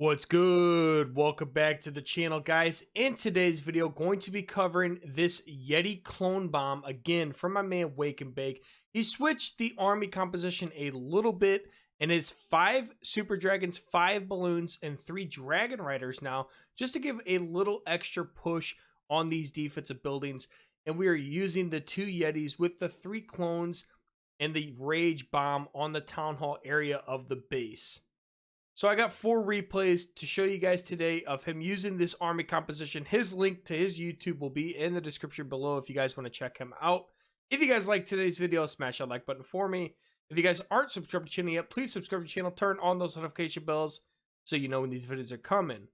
What's good? Welcome back to the channel, guys. In today's video, going to be covering this Yeti clone bomb again from my man Wake and Bake. He switched the army composition a little bit, and it's 5 super dragons, 5 balloons, and 3 dragon riders now, just to give a little extra push on these defensive buildings. And we are using the 2 Yetis with the 3 clones and the rage bomb on the town hall area of the base. So I got 4 replays to show you guys today of him using this army composition. His link to his YouTube will be in the description below if you guys want to check him out. If you guys like today's video, smash that like button for me. If you guys aren't subscribed to the channel yet, please subscribe to the channel. Turn on those notification bells so you know when these videos are coming.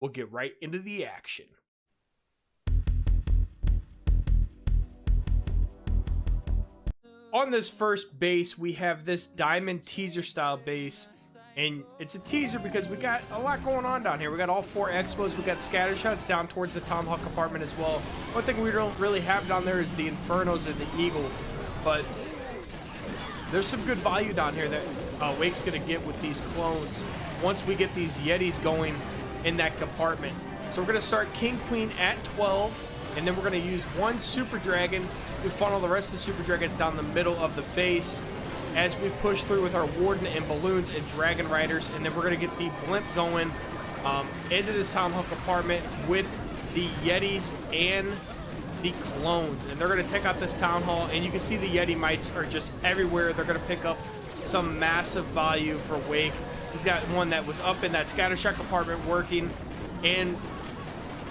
We'll get right into the action. On this first base, we have this diamond teaser style base. And it's a teaser because we got a lot going on down here. We got all 4 expos. We got scatter shots down towards the town hall compartment as well. One thing we don't really have down there is the infernos and the eagle. But there's some good value down here that Wake's going to get with these clones once we get these Yetis going in that compartment. So we're going to start King Queen at 12. And then we're going to use 1 super dragon to funnel the rest of the super dragons down the middle of the base as we push through with our warden and balloons and dragon riders. And then we're going to get the blimp going into this town hall compartment with the Yetis and the clones, and they're going to take out this town hall. And you can see the Yeti mites are just everywhere. They're going to pick up some massive value for Wake. He's got one that was up in that scattershot compartment working and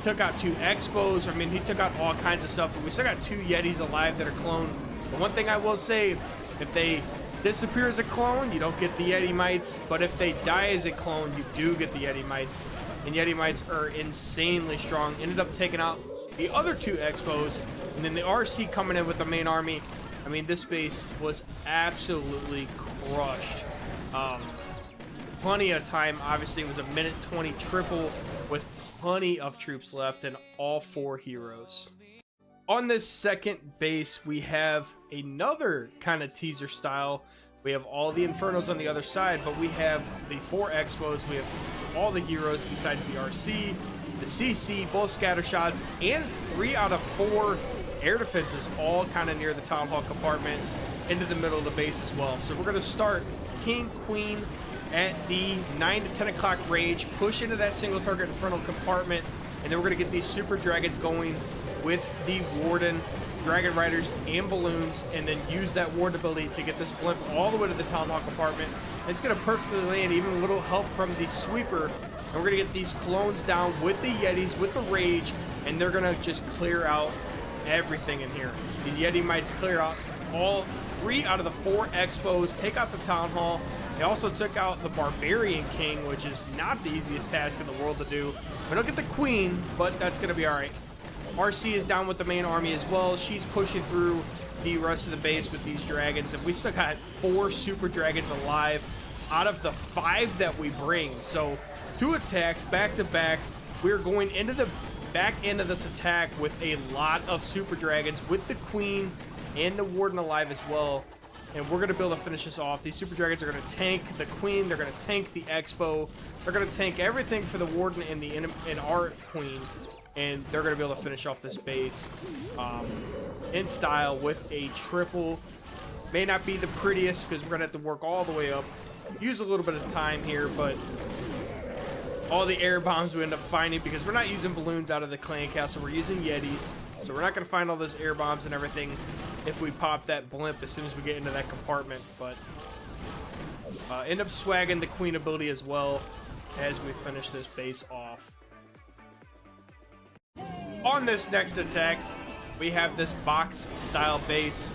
took out 2 expos. I mean, he took out all kinds of stuff, but we still got 2 Yetis alive that are cloned. But one thing I will say, if they disappear as a clone, you don't get the Yeti mites, but if they die as a clone, you do get the Yeti mites. And Yeti mites are insanely strong. Ended up taking out the other 2 expos, and then the RC coming in with the main army. I mean, this base was absolutely crushed. Plenty of time. Obviously, it was a minute 20 triple with plenty of troops left and all 4 heroes. On this second base, we have another kind of teaser style. We have all the infernos on the other side, but we have the 4 expos. We have all the heroes besides the RC, the CC, both scatter shots, and 3 out of 4 air defenses, all kind of near the town hall compartment into the middle of the base as well. So we're going to start King Queen at the 9 to 10 o'clock range, push into that single target infernal compartment, and then we're going to get these super dragons going with the warden, dragon riders, and balloons, and then use that warden ability to get this blimp all the way to the town hall compartment. And it's going to perfectly land, even a little help from the sweeper. And we're going to get these clones down with the Yetis, with the rage, and they're going to just clear out everything in here. The Yeti mites clear out all 3 out of the 4 expos, take out the town hall. They also took out the Barbarian King, which is not the easiest task in the world to do. We don't get the Queen, but that's going to be all right. RC is down with the main army as well. She's pushing through the rest of the base with these dragons, and we still got 4 super dragons alive out of the 5 that we bring. So 2 attacks back to back. We're going into the back end of this attack with a lot of super dragons with the Queen and the warden alive as well. And we're going to be able to finish this off. These super dragons are going to tank the Queen. They're going to tank the expo. They're going to tank everything for the warden and the and our Queen. And they're going to be able to finish off this base in style with a triple. May not be the prettiest because we're going to have to work all the way up. Use a little bit of time here, but all the air bombs we end up finding because we're not using balloons out of the clan castle. We're using Yetis. So we're not going to find all those air bombs and everything if we pop that blimp as soon as we get into that compartment. But end up swagging the Queen ability as well as we finish this base off. On this next attack, we have this box-style base.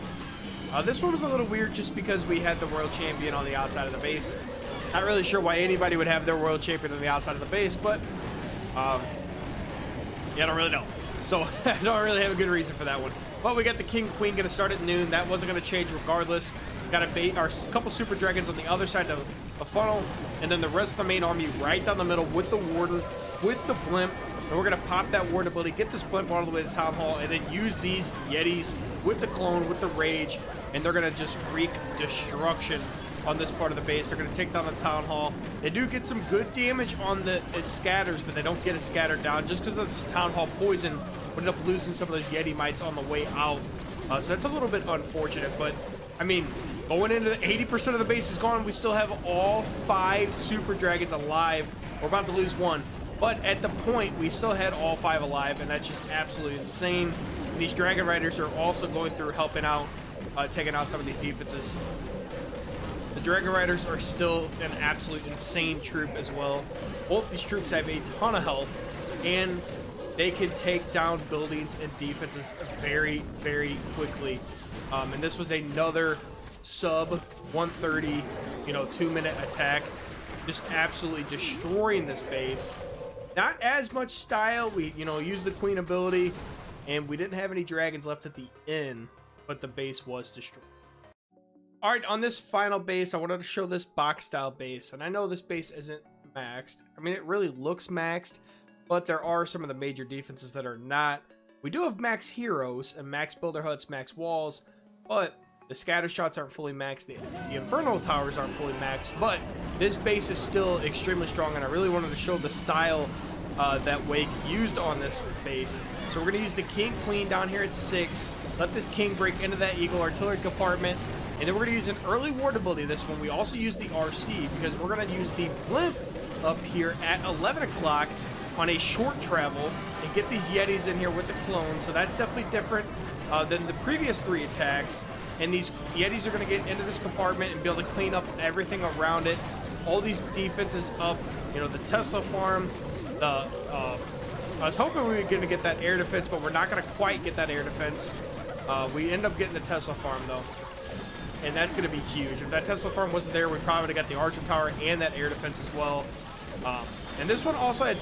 This one was a little weird just because we had the Royal Champion on the outside of the base. Not really sure why anybody would have their Royal Champion on the outside of the base, but yeah, I don't really know. So I don't really have a good reason for that one. But we got the King Queen going to start at noon. That wasn't going to change regardless. Got a bait our couple super dragons on the other side of the funnel, and then the rest of the main army right down the middle with the warden, with the blimp. And we're going to pop that warden ability, get this blimp all the way to town hall, and then use these Yetis with the clone, with the rage, and they're going to just wreak destruction on this part of the base. They're going to take down the Town Hall. They do get some good damage on the it scatters, but they don't get it scattered down just because of this Town Hall poison. Would end up losing some of those Yeti mites on the way out. So that's a little bit unfortunate, but I mean, going into the 80% of the base is gone. We still have all 5 Super Dragons alive. We're about to lose 1, but at the point, we still had all 5 alive, and that's just absolutely insane. And these Dragon Riders are also going through helping out, taking out some of these defenses. The Dragon Riders are still an absolute insane troop as well. Both these troops have a ton of health, and they can take down buildings and defenses very, very quickly. And this was another sub 130, 2-minute attack. Just absolutely destroying this base. Not as much style. We, used the Queen ability, and we didn't have any dragons left at the end, but the base was destroyed. All right, on this final base, I wanted to show this box style base, and I know this base isn't maxed. I mean, it really looks maxed, but there are some of the major defenses that are not. We do have max heroes and max builder huts, max walls, but the scatter shots aren't fully maxed. The Inferno Towers aren't fully maxed, but this base is still extremely strong, and I really wanted to show the style that Wake used on this base. So we're going to use the King Queen down here at 6. Let this King break into that Eagle Artillery compartment, and then we're going to use an early ward ability this one. We also use the RC because we're going to use the Blimp up here at 11 o'clock on a short travel and get these Yetis in here with the clone. So that's definitely different than the previous 3 attacks. And these Yetis are going to get into this compartment and be able to clean up everything around it. All these defenses up, the Tesla farm, I was hoping we were going to get that air defense, but we're not going to quite get that air defense. We end up getting the Tesla farm, though. And that's going to be huge. If that Tesla farm wasn't there, we probably would have got the Archer Tower and that air defense as well. And this one also had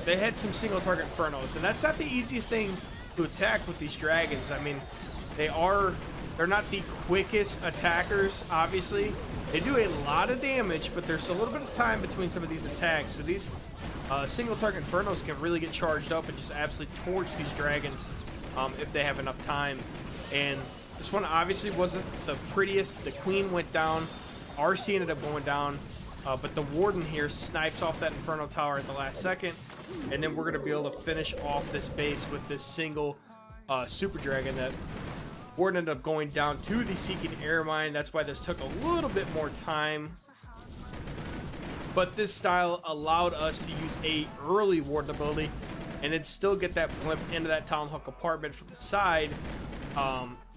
they had some single target Infernos, and that's not the easiest thing to attack with these dragons. I mean, they're not the quickest attackers, obviously. They do a lot of damage, but there's a little bit of time between some of these attacks. So these single target Infernos can really get charged up and just absolutely torch these dragons if they have enough time. And this one obviously wasn't the prettiest. The Queen went down. RC ended up going down. But the Warden here snipes off that Inferno Tower at the last second. And then we're going to be able to finish off this base with this single Super Dragon. That Warden ended up going down to the Seeking Air Mine. That's why this took a little bit more time. But this style allowed us to use a early Warden ability and then still get that Blimp into that Town Hall compartment from the side.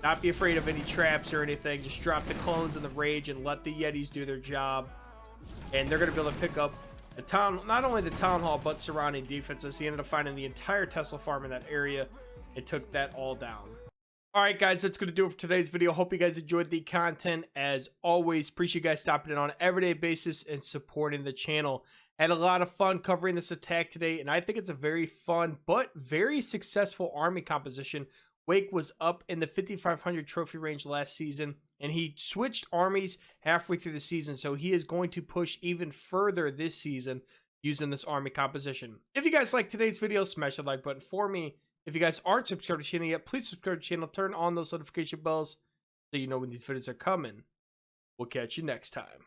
Not be afraid of any traps or anything. Just drop the clones in the rage and let the Yetis do their job. And they're going to be able to pick up not only the Town Hall, but surrounding defenses. He ended up finding the entire Tesla farm in that area and took that all down. All right, guys, that's going to do it for today's video. Hope you guys enjoyed the content. As always, appreciate you guys stopping in on an everyday basis and supporting the channel. Had a lot of fun covering this attack today, and I think it's a very fun but very successful army composition. Wake was up in the 5,500 trophy range last season, and he switched armies halfway through the season, so he is going to push even further this season using this army composition. If you guys like today's video, smash the like button for me. If you guys aren't subscribed to the channel yet, please subscribe to the channel, turn on those notification bells so you know when these videos are coming. We'll catch you next time.